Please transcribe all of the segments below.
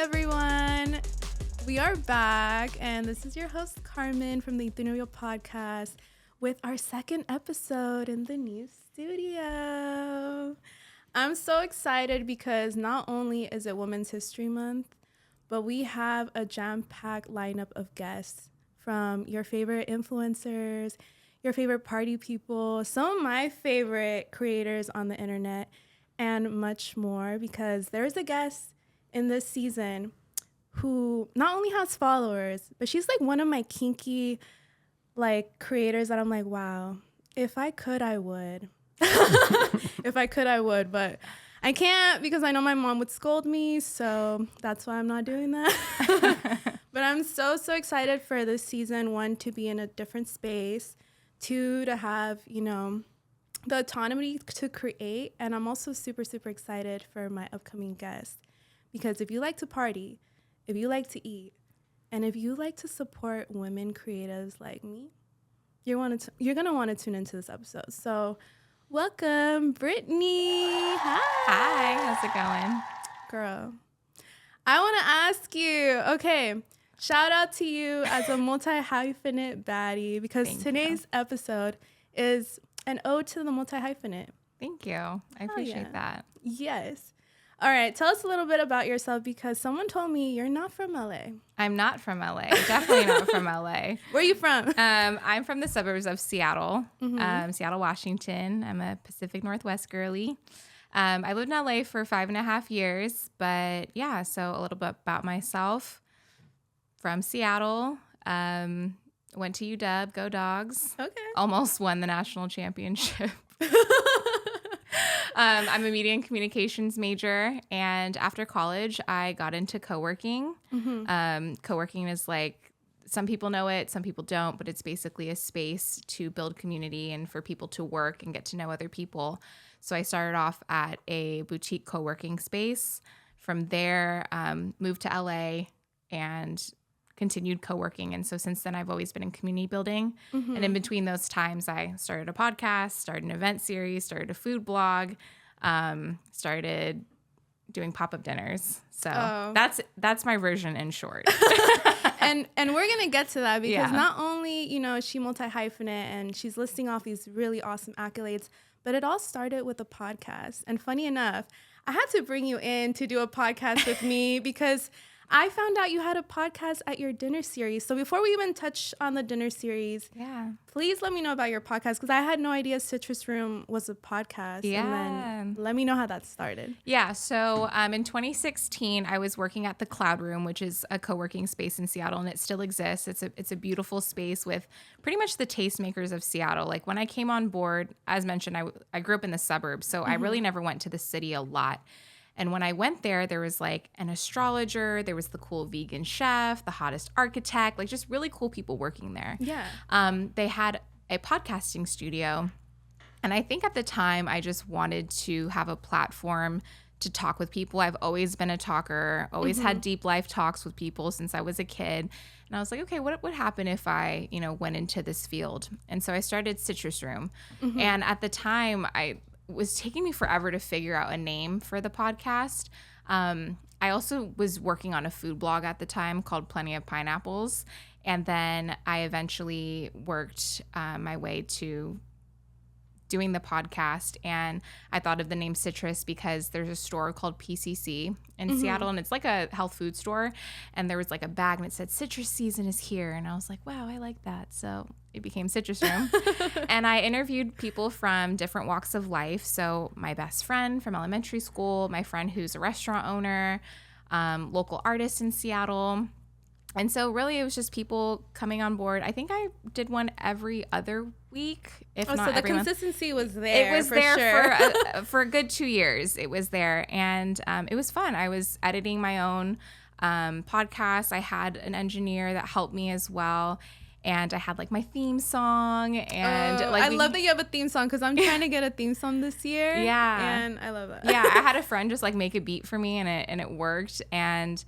everyone. We are back, and this is your host, Carmen, from the Tu Novio podcast with our second episode in the new studio. I'm so excited because not only is it Women's History Month, but we have a jam-packed lineup of guests from your favorite influencers, your favorite party people, some of my favorite creators on the internet, and much more, because there's a guest in this season who not only has followers, but she's like one of my kinky like creators that I'm like, wow, if I could, I would. If I could, I would, but I can't because I know my mom would scold me, so that's why I'm not doing that. But I'm so excited for this season, 1, to be in a different space, 2, to have, the autonomy to create, and I'm also super excited for my upcoming guest. Because if you like to party, if you like to eat, and if you like to support women creatives like me, you're going to want to tune into this episode. So welcome, Brittaney. Hi, how's it going? Girl, I want to ask you, okay, shout out to you as a multi-hyphenate baddie, because today's episode is an ode to the multi-hyphenate. Thank you. I appreciate that. Yes. All right, tell us a little bit about yourself, because someone told me you're not from LA. I'm not from LA. Definitely not from LA. Where are you from? I'm from the suburbs of Seattle, Seattle, Washington. I'm a Pacific Northwest girly. I lived in LA for 5.5 years, but yeah, so a little bit about myself. From Seattle, went to UW, go Dogs. Okay. Almost won the national championship. I'm a media and communications major, and after college, I got into co-working. Co-working is like, some people know it, some people don't, but it's basically a space to build community and for people to work and get to know other people. So I started off at a boutique co-working space. From there, moved to LA and continued co-working. And so since then, I've always been in community building. And in between those times, I started a podcast, started an event series, started a food blog, started doing pop-up dinners. So that's my version in short. And we're going to get to that, because not only, is she multi-hyphenate and she's listing off these really awesome accolades, but it all started with a podcast. And funny enough, I had to bring you in to do a podcast with me because I found out you had a podcast at your dinner series. So before we even touch on the dinner series, please let me know about your podcast, because I had no idea Citrus Room was a podcast. And then let me know how that started. Yeah. So in 2016, I was working at the Cloud Room, which is a co-working space in Seattle, and it still exists. It's a beautiful space with pretty much the tastemakers of Seattle. Like when I came on board, as mentioned, I grew up in the suburbs, so I really never went to the city a lot. And when I went there was like an astrologer, there was the cool vegan chef, the hottest architect, like just really cool people working there. Yeah. They had a podcasting studio. And I think at the time I just wanted to have a platform to talk with people. I've always been a talker, always had deep life talks with people since I was a kid. And I was like, okay, what would happen if I, went into this field? And so I started Citrus Room. And at the time was taking me forever to figure out a name for the podcast. I also was working on a food blog at the time called Plenty of Pineapples. And then I eventually worked my way to doing the podcast, and I thought of the name Citrus because there's a store called PCC in Seattle, and it's like a health food store, and there was like a bag and it said citrus season is here, and I was like, wow, I like that. So it became Citrus Room. And I interviewed people from different walks of life. So my best friend from elementary school, my friend who's a restaurant owner, local artists in Seattle. And so really it was just people coming on board. I think I did one every other week, if not so the every month. Consistency was there. It was for there sure. for a good 2 years. It was there, and it was fun. I was editing my own podcast. I had an engineer that helped me as well, and I had like my theme song. And I love that you have a theme song, because I'm trying to get a theme song this year. Yeah, and I love that. Yeah, I had a friend just like make a beat for me, and it worked. And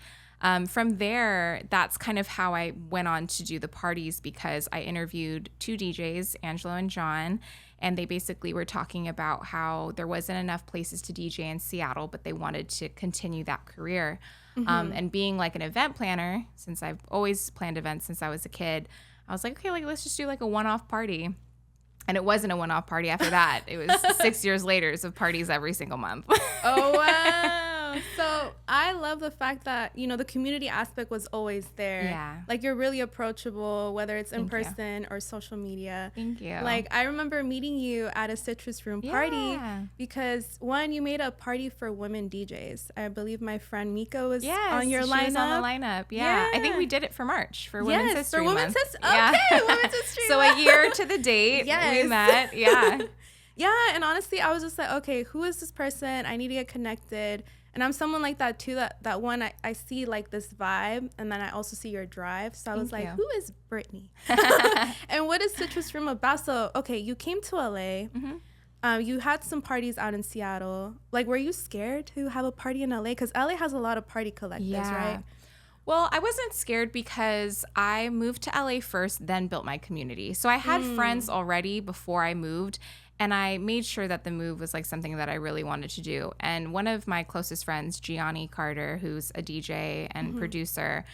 from there, that's kind of how I went on to do the parties, because I interviewed 2 DJs, Angelo and John, and they basically were talking about how there wasn't enough places to DJ in Seattle, but they wanted to continue that career. And being like an event planner, since I've always planned events since I was a kid, I was like, okay, like let's just do like a one-off party. And it wasn't a one-off party after that. It was 6 years later of parties every single month. Oh, wow. So I love the fact that, you know, the community aspect was always there. Yeah. Like, you're really approachable, whether it's in person or social media. Thank you. Like, I remember meeting you at a Citrus Room party because, one, you made a party for women DJs. I believe my friend Mika was on your lineup. She was on the lineup. Yeah. I think we did it for March, for Women's History Month. Women's History. Okay, Women's History So a year to the date, we met. Yeah. Yeah, and honestly, I was just like, okay, who is this person? I need to get connected. And I'm someone like that too, that one, I see like this vibe, and then I also see your drive. So I was like, who is Brittaney? And what is Citrus Room about? So, okay, you came to LA. You had some parties out in Seattle. Like, were you scared to have a party in LA? Because LA has a lot of party collectives, right? Well, I wasn't scared because I moved to LA first, then built my community. So I had friends already before I moved. And I made sure that the move was like something that I really wanted to do. And one of my closest friends, Gianni Carter, who's a DJ and producer,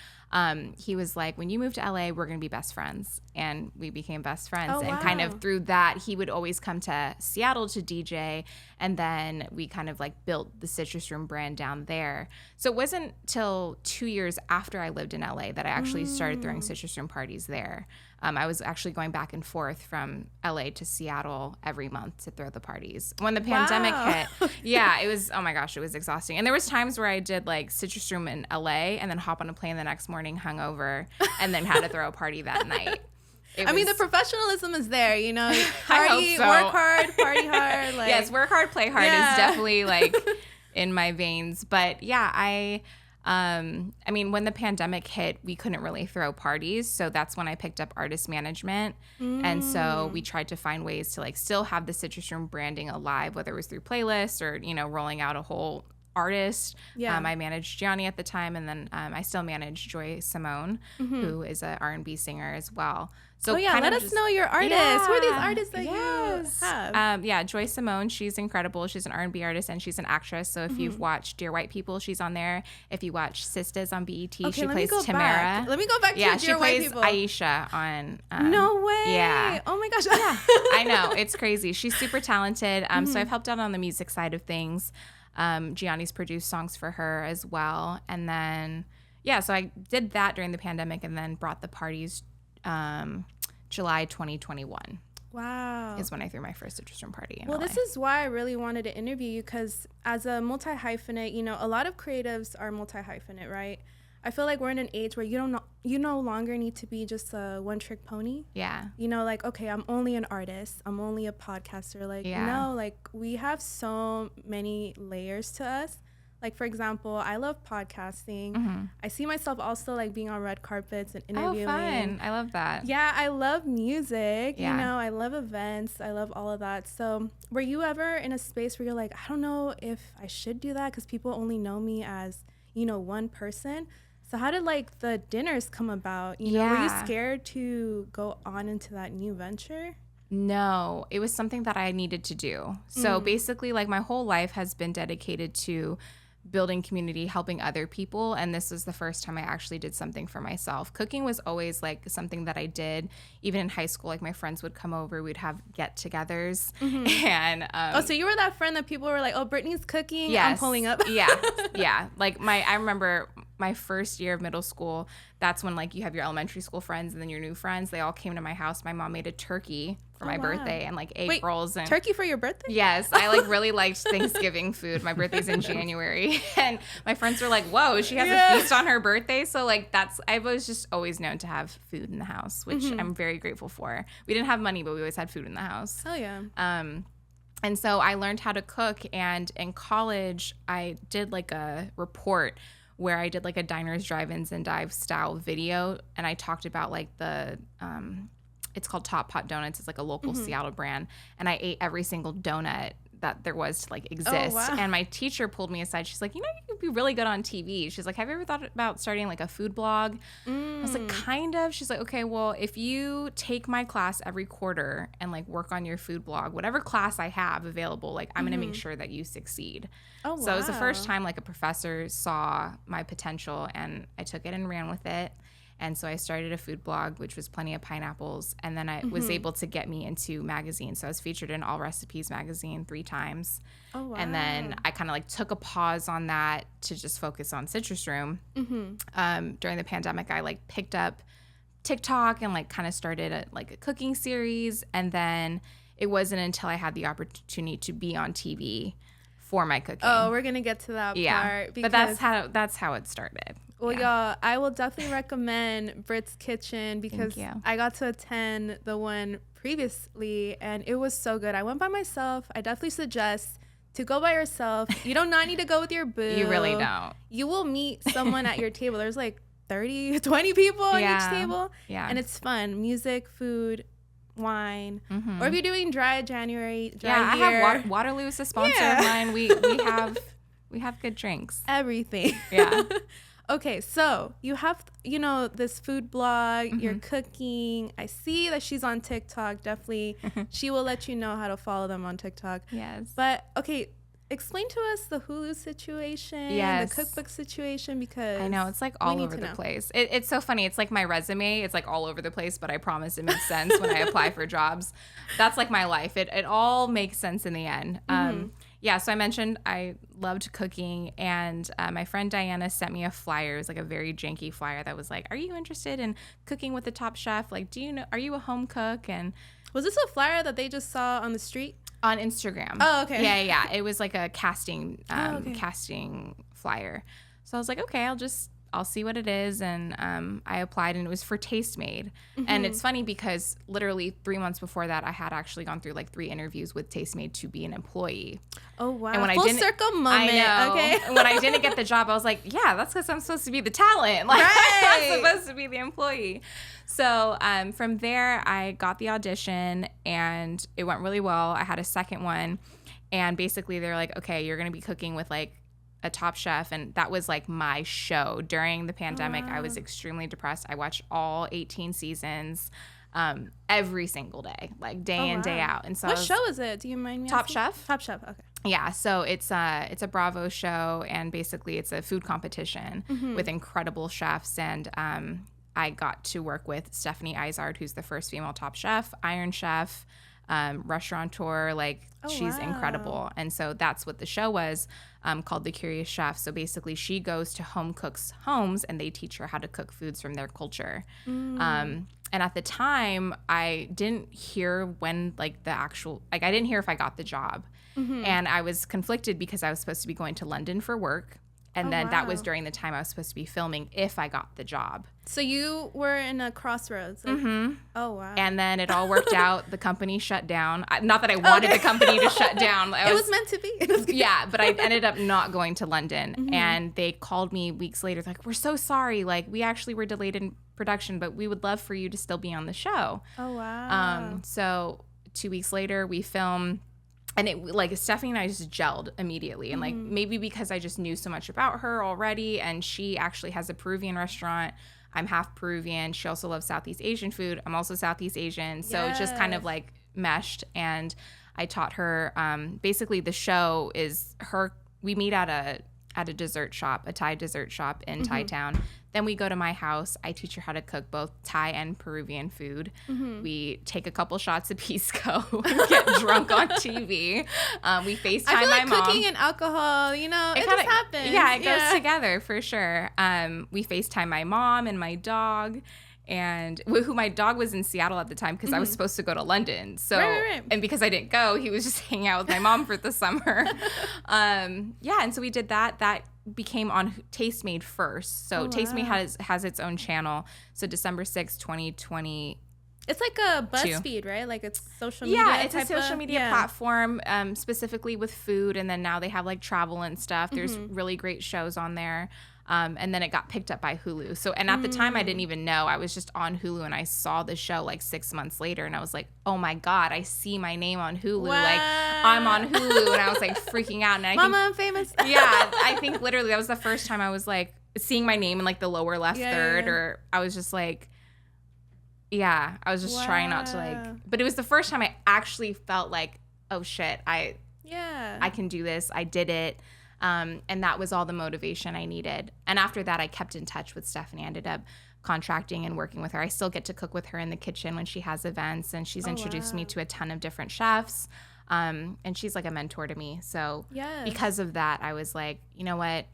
he was like, when you move to LA, we're going to be best friends. And we became best friends. Oh, and kind of through that, he would always come to Seattle to DJ. And then we kind of like built the Citrus Room brand down there. So it wasn't till 2 years after I lived in LA that I actually started throwing Citrus Room parties there. I was actually going back and forth from LA to Seattle every month to throw the parties. When the pandemic hit, it was, oh my gosh, it was exhausting. And there was times where I did like Citrus Room in LA and then hop on a plane the next morning hungover and then had to throw a party that night. I mean, the professionalism is there, you know, party, work hard, party hard. Like, yes, work hard, play hard is definitely like in my veins. But yeah, I mean, when the pandemic hit, we couldn't really throw parties. So that's when I picked up artist management. And so we tried to find ways to like still have the Citrus Room branding alive, whether it was through playlists or, you know, rolling out a whole artist. I managed Gianni at the time, and then I still manage Joy Simone, who is an R&B singer as well. So let us know your artists. Who are these artists that you have? Joy Simone, she's incredible. She's an R&B artist and she's an actress. So if you've watched Dear White People, she's on there. If you watch Sisters on BET, she plays Tamara. Let me go back to Dear White People. She plays Aisha on. No way. Yeah. Oh my gosh. I know. It's crazy. She's super talented. So I've helped out on the music side of things. Gianni's produced songs for her as well. And then, so I did that during the pandemic and then brought the parties July 2021. Wow. Is when I threw my first Citrus Room party in LA. this is why I really wanted to interview you, because as a multi-hyphenate, you know, a lot of creatives are multi-hyphenate, right? I feel like we're in an age where you no longer need to be just a one-trick pony. Yeah. You know, like, okay, I'm only an artist. I'm only a podcaster. Like, no, like, we have so many layers to us. Like, for example, I love podcasting. I see myself also, like, being on red carpets and interviewing. Oh, fun. I love that. Yeah, I love music. You know, I love events. I love all of that. So were you ever in a space where you're like, I don't know if I should do that because people only know me as, you know, one person? So how did, like, the dinners come about? You know, were you scared to go on into that new venture? No, it was something that I needed to do. So basically, like, my whole life has been dedicated to building community, helping other people, and this was the first time I actually did something for myself. Cooking was always like something that I did even in high school. Like, my friends would come over, we'd have get-togethers, and so you were that friend that people were like, oh, Brittany's cooking, I'm pulling up. Like, I remember my first year of middle school, that's when, like, you have your elementary school friends and then your new friends. They all came to my house. My mom made a turkey for my birthday and, like, egg rolls. And turkey for your birthday? Yes. I, like, really liked Thanksgiving food. My birthday's in January. And my friends were like, whoa, she has a feast on her birthday. So, like, I was just always known to have food in the house, which I'm very grateful for. We didn't have money, but we always had food in the house. Oh, yeah. And so I learned how to cook. And in college, I did, like, a report where I did, like, a diners, drive-ins, and dive style video. And I talked about, like, the it's called Top Pot Donuts. It's, like, a local Seattle brand. And I ate every single donut that there was to, like, exist. Oh, wow. And my teacher pulled me aside. She's like, you know, you would be really good on TV. She's like, have you ever thought about starting like a food blog? I was like, kind of. She's like, okay, well, if you take my class every quarter and like work on your food blog, whatever class I have available, like I'm going to make sure that you succeed. Oh, wow. So it was the first time like a professor saw my potential, and I took it and ran with it. And so I started a food blog, which was Plenty of Pineapples. And then I was able to get me into magazines. So I was featured in All Recipes magazine 3 times. Oh, wow. And then I kind of like took a pause on that to just focus on Citrus Room. During the pandemic, I like picked up TikTok and like kind of started a cooking series. And then it wasn't until I had the opportunity to be on TV for my cooking. Oh, we're going to get to that part. But that's how it started. Well, y'all, I will definitely recommend Brit's Kitchen because I got to attend the one previously and it was so good. I went by myself. I definitely suggest to go by yourself. You do not need to go with your boo. You really don't. You will meet someone at your table. There's like 30, 20 people on each table. Yeah. And it's fun. Music, food, wine. Or if you're doing dry January, dry year. I have Waterloo is a sponsor of mine. We have good drinks. Everything. Yeah. Okay, so you have, this food blog, you're cooking. I see that she's on TikTok. Definitely, she will let you know how to follow them on TikTok. Yes. But, okay, explain to us the Hulu situation, the cookbook situation, because I know, it's like all over the place. It's so funny. It's like my resume. It's like all over the place, but I promise it makes sense when I apply for jobs. That's like my life. It all makes sense in the end. So I mentioned I loved cooking, and my friend Diana sent me a flyer. It was like a very janky flyer that was like, are you interested in cooking with the top chef? Like, are you a home cook? And was this a flyer that they just saw on the street? On Instagram. Oh, okay. Yeah. It was like a casting flyer. So I was like, okay, I'll see what it is. And I applied, and it was for Tastemade. And it's funny because literally 3 months before that, I had actually gone through like 3 interviews with Tastemade to be an employee. Oh, wow. And when Full circle moment. I know. Okay. And when I didn't get the job, I was like, yeah, that's because I'm supposed to be the talent. Like, I'm supposed to be the employee. So from there, I got the audition, and it went really well. I had a second one. And basically, they're like, okay, you're going to be cooking with like a top chef, and that was like my show during the pandemic. I was extremely depressed. I watched all 18 seasons every single day, like day in, day out. And so what show is it? Do you mind me Top asking? Chef. Top Chef. Okay. Yeah, so it's a Bravo show, and basically it's a food competition with incredible chefs. And I got to work with Stephanie Izard, who's the first female top chef, Iron Chef, restaurateur. Like, she's incredible. And so that's what the show was, called The Curious Chef. So basically she goes to home cooks' homes, and they teach her how to cook foods from their culture. And at the time, I didn't hear when I didn't hear if I got the job. And I was conflicted because I was supposed to be going to London for work. And then that was during the time I was supposed to be filming if I got the job. So you were in a crossroads. Like, oh, wow. And then it all worked out. The company shut down. Not that I wanted the company to shut down. It was meant to be. Yeah, but I ended up not going to London. And they called me weeks later. Like, we're so sorry. Like, we actually were delayed in production, but we would love for you to still be on the show. Oh, wow. So 2 weeks later, we filmed. And it, like, Stephanie and I just gelled immediately. And, like, maybe because I just knew so much about her already. And she actually has a Peruvian restaurant. I'm half Peruvian. She also loves Southeast Asian food. I'm also Southeast Asian. So it just kind of, like, meshed. And I taught her, basically the show is we meet at a dessert shop, a Thai dessert shop in Thai Town. Then we go to my house. I teach her how to cook both Thai and Peruvian food. We take a couple shots of Pisco and get drunk on TV. We FaceTime I feel like my mom. cooking and alcohol, it just happens. Yeah, it goes together for sure. We FaceTime my mom and my dog. And who my dog was in Seattle at the time because I was supposed to go to London. So, and because I didn't go, he was just hanging out with my mom for the summer. And so we did that. That became on Tastemade first. So Tastemade has its own channel. So December 6th, 2020. It's like a BuzzFeed, right? Like it's social media. Yeah, it's a social media platform specifically with food. And then now they have like travel and stuff. There's really great shows on there. And then it got picked up by Hulu. So, and at the time I didn't even know. I was just on Hulu and I saw the show like 6 months later and I was like, oh my God, I see my name on Hulu. Wow. Like I'm on Hulu, and I was like freaking out. And Mama, I'm famous. Yeah, I think literally that was the first time I was like seeing my name in like the lower left third, or I was just like, I was just trying not to like, but it was the first time I actually felt like, oh shit, I can do this. I did it. And that was all the motivation I needed. And after that, I kept in touch with Stephanie. I ended up contracting and working with her. I still get to cook with her in the kitchen when she has events, and she's introduced me to a ton of different chefs. And she's like a mentor to me. So because of that, I was like, you know what?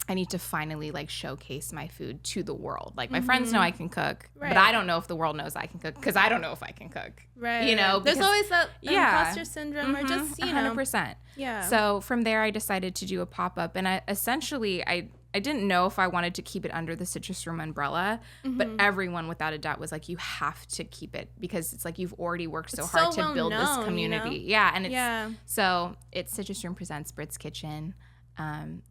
I need to finally like showcase my food to the world. Like my friends know I can cook, but I don't know if the world knows I can cook, because I don't know if I can cook. Right. You know, there's always that imposter syndrome, or just, you know. 100%. Yeah. So from there, I decided to do a pop-up, and I didn't know if I wanted to keep it under the Citrus Room umbrella, but everyone without a doubt was like, you have to keep it, because it's like you've already worked so hard to build this community. You know? Yeah. And so it's Citrus Room presents Brit's Kitchen. And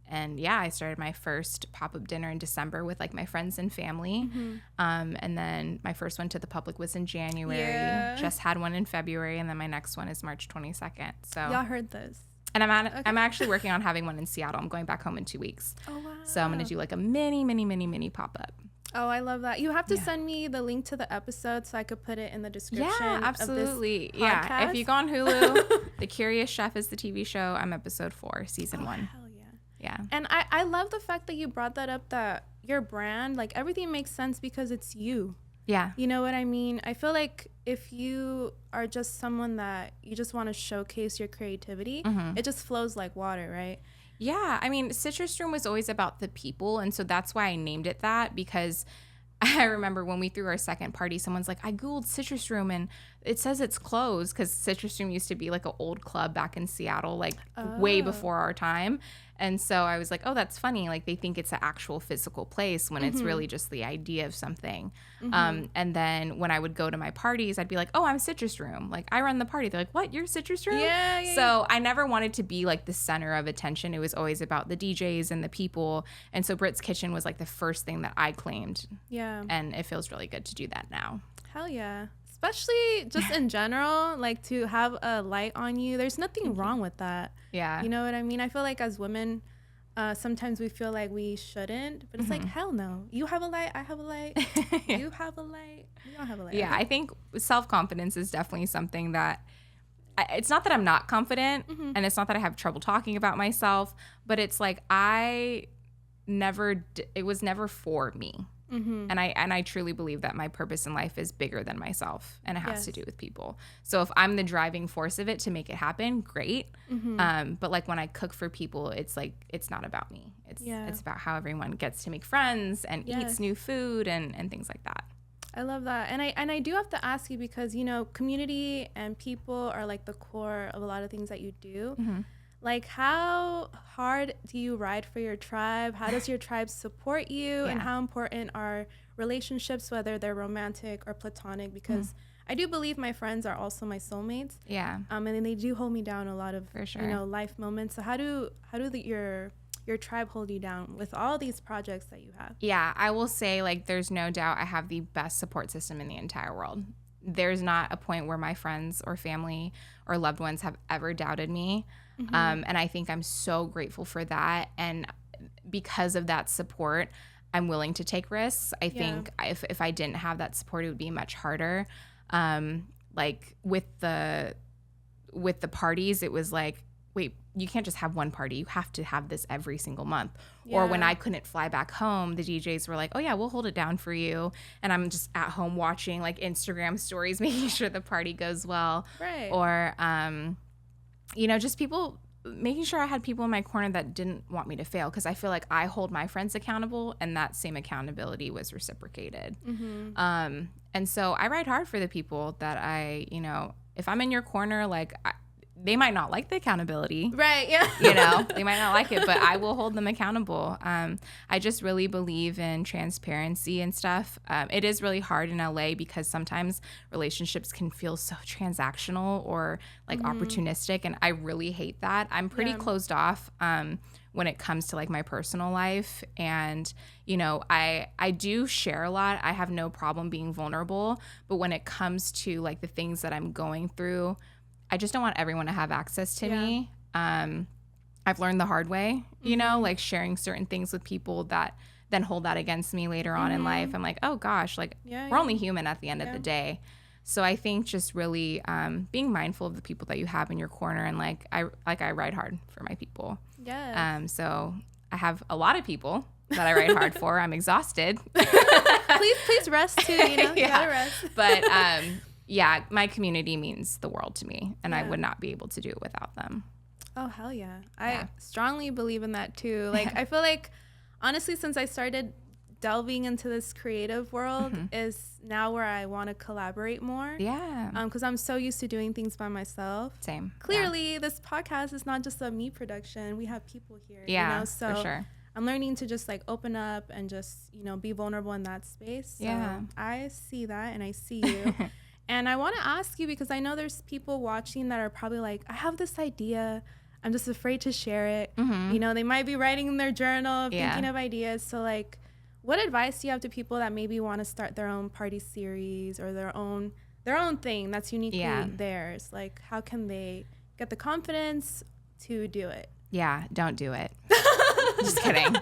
I started my first pop-up dinner in December with like my friends and family. And then my first one to the public was in January. Just had one in February, and then my next one is March 22nd. So y'all heard this. And I'm actually working on having one in Seattle. I'm going back home in 2 weeks. Oh wow. So I'm going to do like a mini pop-up. Oh, I love that. You have to send me the link to the episode so I could put it in the description. Yeah, absolutely. Of this podcast. If you go on Hulu, The Curious Chef is the TV show. I'm episode 4, season 1. Hell yeah. Yeah. And I love the fact that you brought that up, that your brand, like everything makes sense because it's you. Yeah. You know what I mean? I feel like if you are just someone that you just want to showcase your creativity, it just flows like water, right? Yeah. I mean, Citrus Room was always about the people. And so that's why I named it that, because I remember when we threw our second party, someone's like, I Googled Citrus Room and it says it's closed, because Citrus Room used to be like an old club back in Seattle, like way before our time. And so I was like, oh, that's funny. Like they think it's an actual physical place when it's really just the idea of something. And then when I would go to my parties, I'd be like, oh, I'm Citrus Room. Like I run the party. They're like, what? You're Citrus Room? Yeah. So I never wanted to be like the center of attention. It was always about the DJs and the people. And so Brit's Kitchen was like the first thing that I claimed. Yeah. And it feels really good to do that now. Hell yeah. Especially just in general, like to have a light on you. There's nothing wrong with that. Yeah. You know what I mean? I feel like as women, sometimes we feel like we shouldn't, but it's like, hell no. You have a light, I have a light. You have a light, we don't have a light. Yeah, I think self-confidence is definitely something that, it's not that I'm not confident, and it's not that I have trouble talking about myself, but it's like it was never for me. And I truly believe that my purpose in life is bigger than myself, and it has to do with people. So if I'm the driving force of it to make it happen, great. But like when I cook for people, it's like, it's not about me. It's about how everyone gets to make friends and eats new food and things like that. I love that. And I do have to ask you, because, you know, community and people are like the core of a lot of things that you do. Like, how hard do you ride for your tribe? How does your tribe support you? And how important are relationships, whether they're romantic or platonic? Because I do believe my friends are also my soulmates. Yeah. And then they do hold me down a lot of, you know, life moments. So how do your tribe hold you down with all these projects that you have? Yeah, I will say, like, there's no doubt I have the best support system in the entire world. There's not a point where my friends or family or loved ones have ever doubted me. And I think I'm so grateful for that. And because of that support, I'm willing to take risks. I think if I didn't have that support, it would be much harder. Like with the parties, it was like, wait, you can't just have one party. You have to have this every single month. Or when I couldn't fly back home, the DJs were like, oh yeah, we'll hold it down for you. And I'm just at home watching like Instagram stories, making sure the party goes well. Right. Or, you know, just people making sure I had people in my corner that didn't want me to fail. Cause I feel like I hold my friends accountable, and that same accountability was reciprocated. And so I ride hard for the people that you know, if I'm in your corner, like they might not like the accountability. Right, yeah. You know, they might not like it, but I will hold them accountable. I just really believe in transparency and stuff. It is really hard in LA because sometimes relationships can feel so transactional or like opportunistic, and I really hate that. I'm pretty closed off when it comes to like my personal life. And, you know, I do share a lot. I have no problem being vulnerable, but when it comes to like the things that I'm going through, I just don't want everyone to have access to me. I've learned the hard way, you know, like sharing certain things with people that then hold that against me later on in life. I'm like, oh gosh, like we're only human at the end of the day. So I think just really being mindful of the people that you have in your corner, and like I ride hard for my people. So I have a lot of people that I ride hard for. I'm exhausted. please rest too, you know. You gotta rest. But yeah, my community means the world to me, and I would not be able to do it without them. Oh, hell yeah. I strongly believe in that too. Like, I feel like, honestly, since I started delving into this creative world is now where I want to collaborate more. Because I'm so used to doing things by myself. Same. Clearly, this podcast is not just a me production. We have people here. Yeah, you know? So for sure. I'm learning to just like open up and just, you know, be vulnerable in that space. So I see that and I see you. And I want to ask you, because I know there's people watching that are probably like, I have this idea. I'm just afraid to share it. You know, they might be writing in their journal, thinking of ideas. So like, what advice do you have to people that maybe want to start their own party series or their own thing that's uniquely theirs? Like, how can they get the confidence to do it? Yeah, don't do it. Just kidding.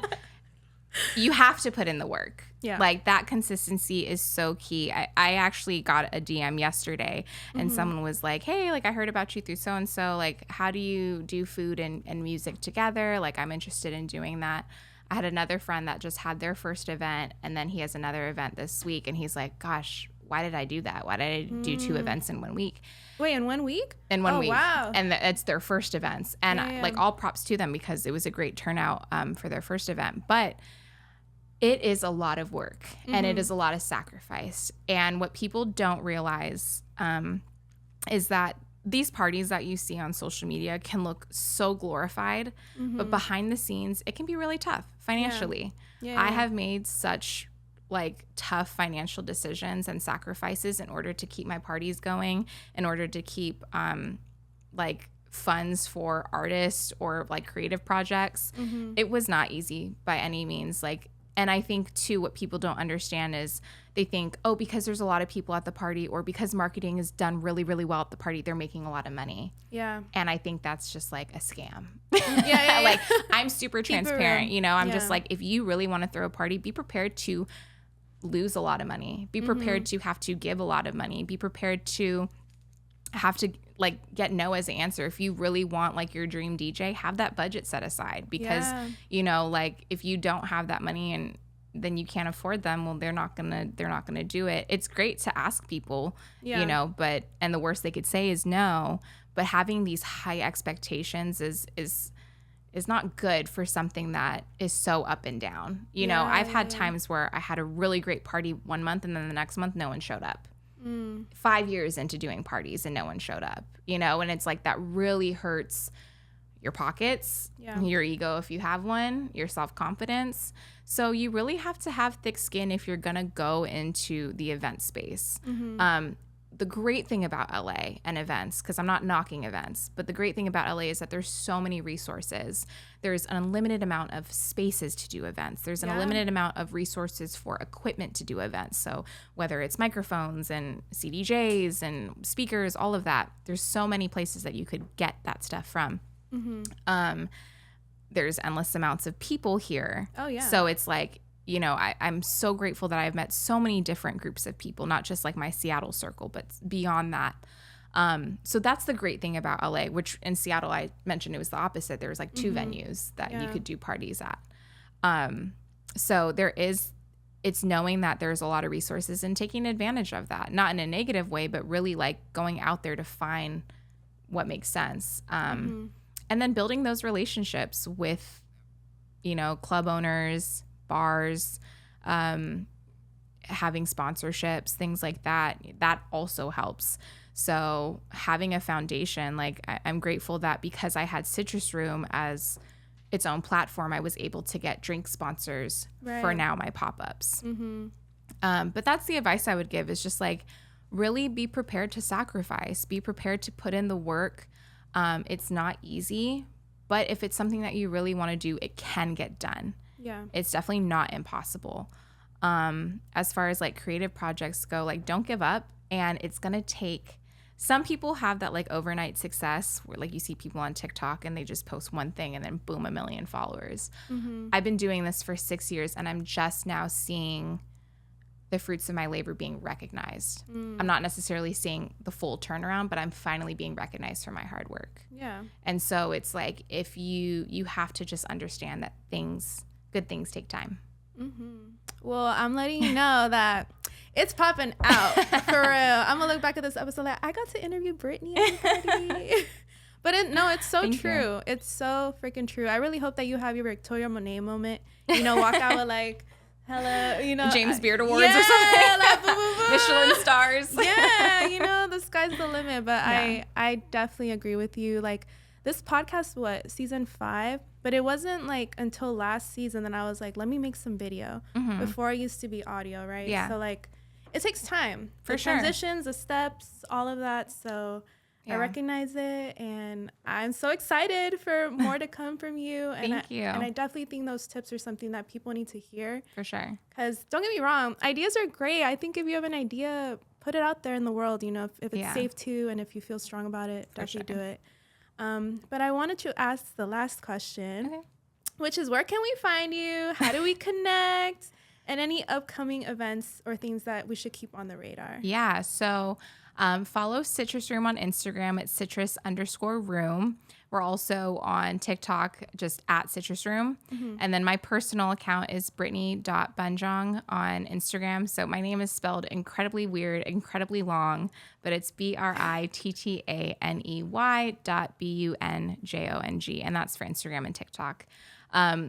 You have to put in the work. Like, that consistency is so key. I actually got a DM yesterday and someone was like, hey, like I heard about you through so-and-so. Like, how do you do food and music together? Like, I'm interested in doing that. I had another friend that just had their first event, and then he has another event this week, and he's like, gosh, why did I do that? Why did I do 2 events in 1 week? Wait, in 1 week? In 1 week. Wow. And it's their first events. And like, all props to them, because it was a great turnout for their first event. But it is a lot of work and it is a lot of sacrifice. And what people don't realize is that these parties that you see on social media can look so glorified, but behind the scenes, it can be really tough financially. I have made such like tough financial decisions and sacrifices in order to keep my parties going, in order to keep like funds for artists or like creative projects. It was not easy by any means. Like, and I think too, what people don't understand is they think, oh, because there's a lot of people at the party, or because marketing is done really, really well at the party, they're making a lot of money. And I think that's just like a scam. Like, I'm super transparent, you know, I'm just like, if you really want to throw a party, be prepared to lose a lot of money, be prepared to have to give a lot of money, be prepared to have to like get no as an answer. If you really want like your dream DJ, have that budget set aside, because you know, like if you don't have that money and then you can't afford them, well, they're not gonna do it. It's great to ask people, you know, but, and the worst they could say is no, but having these high expectations is not good for something that is so up and down. You know, I've had times where I had a really great party 1 month and then the next month no one showed up. 5 years into doing parties and no one showed up, you know, and it's like that really hurts your pockets, your ego if you have one, your self-confidence. So you really have to have thick skin if you're gonna go into the event space. The great thing about LA and events, because I'm not knocking events, but the great thing about LA is that there's so many resources. There's an unlimited amount of spaces to do events. There's an unlimited amount of resources for equipment to do events. So whether it's microphones and CDJs and speakers, all of that, there's so many places that you could get that stuff from. There's endless amounts of people here. So it's like, you know, I'm so grateful that I've met so many different groups of people, not just like my Seattle circle, but beyond that. So that's the great thing about LA, which in Seattle, I mentioned it was the opposite. There was like 2 venues that you could do parties at. So it's knowing that there's a lot of resources and taking advantage of that, not in a negative way, but really like going out there to find what makes sense. And then building those relationships with, you know, club owners, bars, having sponsorships, things like that also helps. So having a foundation, like I'm grateful that because I had Citrus Room as its own platform, I was able to get drink sponsors for now my pop-ups. But that's the advice I would give, is just like really be prepared to sacrifice, be prepared to put in the work. It's not easy, but if it's something that you really want to do, it can get done. It's definitely not impossible. As far as like creative projects go, like don't give up, and it's going to take some people have that like overnight success where like you see people on TikTok and they just post one thing and then boom, 1 million followers. I've been doing this for 6 years and I'm just now seeing the fruits of my labor being recognized. I'm not necessarily seeing the full turnaround, but I'm finally being recognized for my hard work. Yeah. And so it's like, if you have to just understand that good things take time. Well, I'm letting you know that it's popping out for real. I'm gonna look back at this episode like I got to interview Brittaney and Baddies. But it's so Thank true. you. It's so freaking true. I really hope that you have your Victoria Monet moment. Walk out with like, hello, James Beard Awards or something. Like, boom, boom, boom. Michelin stars. Yeah, the sky's the limit. But Yeah. I definitely agree with you. Like, this podcast, season 5? But it wasn't like until last season that I was like, let me make some video. Before I used to be audio, right? Yeah. So like, it takes time. For the sure. Transitions, the steps, all of that. So I recognize it, and I'm so excited for more to come from you. And Thank you. And I definitely think those tips are something that people need to hear. For sure. Because don't get me wrong, ideas are great. I think if you have an idea, put it out there in the world. If it's safe to, and if you feel strong about it, definitely do it. But I wanted to ask the last question, which is, where can we find you? How do we connect? And any upcoming events or things that we should keep on the radar? Yeah. So follow Citrus Room on Instagram at citrus_room. We're also on TikTok, just at Citrus Room. And then my personal account is Brittaney.Bunjong on Instagram. So my name is spelled incredibly weird, incredibly long, but it's BRITTANEY.BUNJONG. And that's for Instagram and TikTok.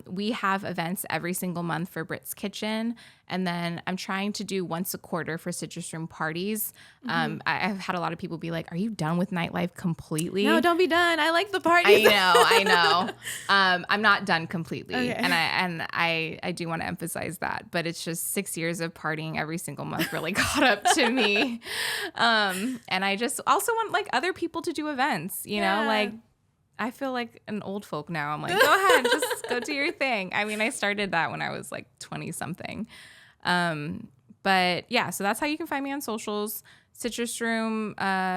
We have events every single month for Brit's Kitchen. And then I'm trying to do once a quarter for Citrus Room parties. I've had a lot of people be like, are you done with nightlife completely? No, don't be done. I like the parties. I know. I'm not done completely. Okay. And I do want to emphasize that, but it's just 6 years of partying every single month really caught up to me. And I just also want like other people to do events, like, I feel like an old folk now. I'm like, go ahead, just go do your thing. I mean, I started that when I was like 20 something. But yeah, so that's how you can find me on socials. Citrus Room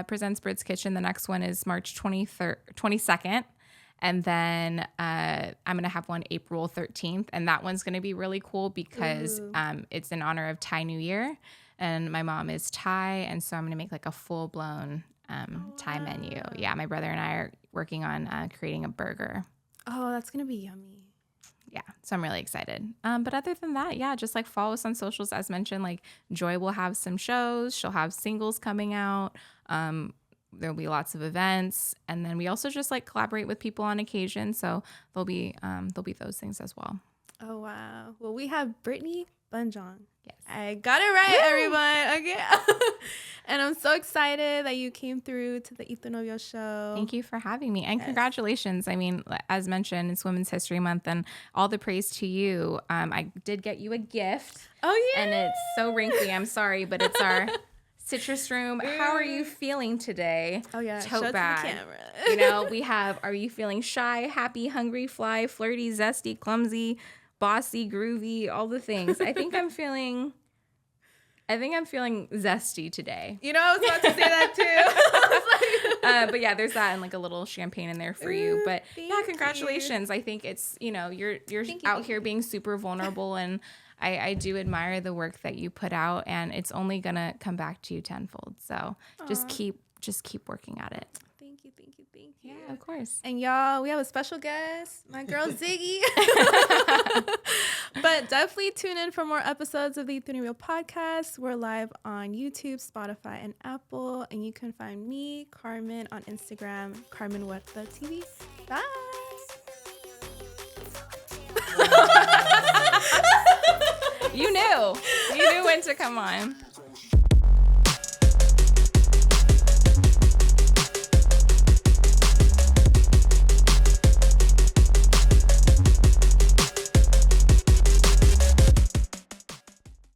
presents Brit's Kitchen. The next one is March 22nd. And then I'm going to have one April 13th. And that one's going to be really cool because it's in honor of Thai New Year. And my mom is Thai. And so I'm going to make like a full-blown Thai menu. Yeah, my brother and I are working on creating a burger. Oh, that's going to be yummy. Yeah, so I'm really excited. But other than that, yeah, just like follow us on socials. As mentioned, like Joy will have some shows. She'll have singles coming out. There'll be lots of events. And then we also just like collaborate with people on occasion. So there'll be those things as well. Oh, wow. Well, we have Brittaney Bunjong. Yes. I got it right, everyone. Okay. And I'm so excited that you came through to the Tu Novio show. Thank you for having me. And congratulations. I mean, as mentioned, it's Women's History Month, and all the praise to you. I did get you a gift. Oh, yeah. And it's so wrinkly. I'm sorry, but it's our Citrus Room. How are you feeling today? Oh, yeah. Tote Show bag. it to the camera. We have, are you feeling shy, happy, hungry, fly, flirty, zesty, clumsy, bossy, groovy, all the things. I think I'm feeling zesty today. I was about to say that too. But yeah, there's that and like a little champagne in there for you. But yeah, congratulations. You. I think it's, you're out here being super vulnerable, and I do admire the work that you put out, and it's only gonna come back to you tenfold. So just keep working at it. Thank you. Yeah, of course. And y'all, we have a special guest, my girl Ziggy. But definitely tune in for more episodes of the Tu Novio podcast. We're live on YouTube, Spotify, and Apple. And you can find me, Carmen, on Instagram, Carmen with the TV. Bye. You knew when to come on.